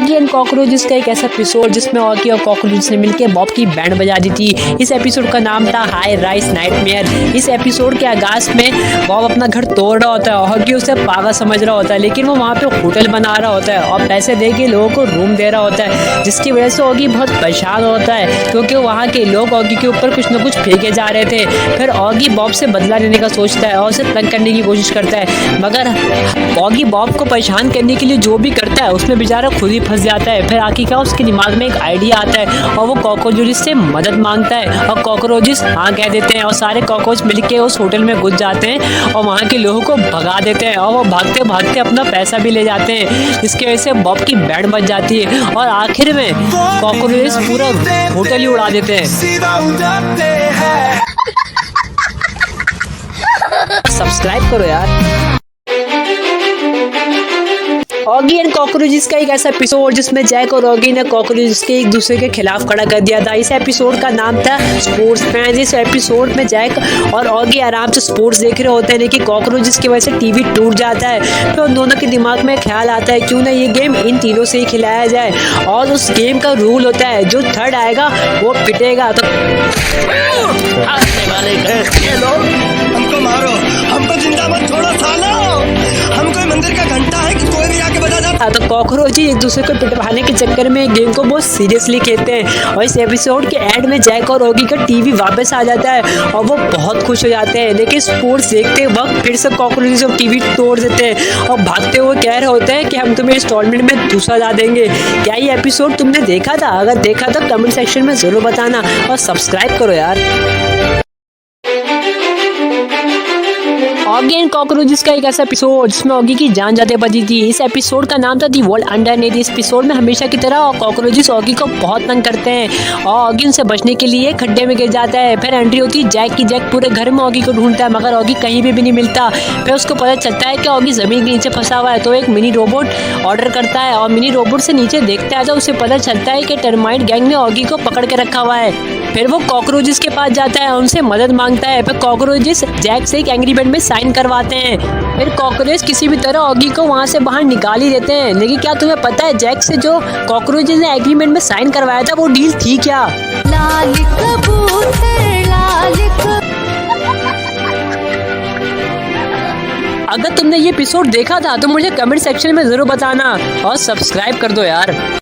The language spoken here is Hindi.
ऑगी एंड कॉकरोचेस का एक ऐसा एपिसोड जिसमें ऑगी और कॉकरोचेस ने मिलकर बॉब की बैंड बजा दी थी। इस एपिसोड का नाम था हाई राइज नाइटमेयर। इस एपिसोड के आगाज में बॉब अपना घर तोड़ रहा होता है, ऑगी उसे पागल समझ रहा होता है, लेकिन वो वहाँ पे होटल बना रहा होता है और पैसे दे के लोगों को रूम दे रहा होता है, जिसकी वजह से ऑगी बहुत परेशान होता है क्योंकि वहाँ के लोग ऑगी के ऊपर कुछ न कुछ फेंके जा रहे थे। फिर ऑगी बॉब से बदला लेने का सोचता है और उसे तंग करने की कोशिश करता है, मगर ऑगी बॉब को परेशान करने के लिए जो भी करता है उसमें बेचारा खुद ही फंस जाता है। फिर आखिर क्या उसके दिमाग में एक आइडिया आता है और वो कॉकरोचेस से मदद मांगता है और कॉकरोचेस हाँ कह देते हैं और सारे कॉकरोच मिलके उस होटल में घुस जाते हैं और वहाँ के लोगों को भगा देते हैं और वो भागते भागते अपना पैसा भी ले जाते हैं, जिसकी वजह से बॉब की बैंड बच जाती है और आखिर में कॉकरोचेस पूरा होटल ही उड़ा देते हैं। सब्सक्राइब करो यार। ऑगी एंड कॉकरोचेस का एक ऐसा एपिसोड जिसमें जैक और ऑगी ने कॉकरोचेस के एक दूसरे के खिलाफ खड़ा कर दिया था। इस एपिसोड का नाम था स्पोर्ट्समैन। इस एपिसोड में जैक और ऑगी आराम से स्पोर्ट्स देख रहे होते हैं, लेकिन कॉकरोचेस की वजह से टीवी टूट जाता है। तो उन दोनों के दिमाग में ख्याल आता है क्यों ना ये गेम इन तीनों से ही खिलाया जाए, और उस गेम का रूल होता है जो थर्ड आएगा वो पिटेगा। तो ये लोग हमको मारो, हमको जिंदा मत छोड़ो सालो, हम कोई मंदिर का घंटा है कि कोई भी आके बजा जाता। तो कॉकरोच एक दूसरे को पिटवाने के चक्कर में गेम को बहुत सीरियसली खेलते हैं और इस एपिसोड के एंड में जैक और ऑगी का टीवी वापस आ जाता है और वो बहुत खुश हो जाते हैं, लेकिन स्पोर्ट्स देखते वक्त फिर से कॉकरोचेस टीवी तोड़ देते हैं और भागते हुए कह रहे होते हैं कि हम तुम्हें इंस्टॉलमेंट में दूसरा ला देंगे। क्या ये एपिसोड तुमने देखा था? अगर देखा तो कमेंट सेक्शन में जरूर बताना और सब्सक्राइब करो यार। ऑगी एंड कॉकरोचेस का एक ऐसा एपिसोड जिसमें ऑगी की जान जाते बची थी। इस एपिसोड का नाम था दी वर्ल्ड अंडरनीथ। इस एपिसोड में हमेशा की तरह कॉकरोचेस ऑगी को बहुत तंग करते हैं और ऑगी उनसे बचने के लिए खड्डे में गिर जाता है। फिर एंट्री होती है जैक की। जैक पूरे घर में ऑगी को ढूंढता है मगर ऑगी कहीं भी नहीं मिलता। फिर उसको पता चलता है कि ऑगी जमीन के नीचे फंसा हुआ है, तो एक मिनी रोबोट ऑर्डर करता है और मिनी रोबोट से नीचे देखता है तो उसे पता चलता है कि टर्माइट गैंग ने ऑगी को पकड़ के रखा हुआ है। फिर वो कॉकरोचेस के पास जाता है, उनसे मदद मांगता है। फिर कॉकरोचेस जैक से एक एंग्री बर्ड में साइन करवाते हैं। फिर कॉकरोच किसी भी तरह ऑगी को वहां से बाहर निकाल ही देते हैं, लेकिन क्या तुम्हें पता है जैक से जो कॉकरोचेस ने एग्रीमेंट में साइन करवाया था वो डील थी क्या? लाल कबूतर लाल अगर तुमने ये एपिसोड देखा था तो मुझे कमेंट सेक्शन में जरूर बताना और सब्सक्राइब कर दो यार।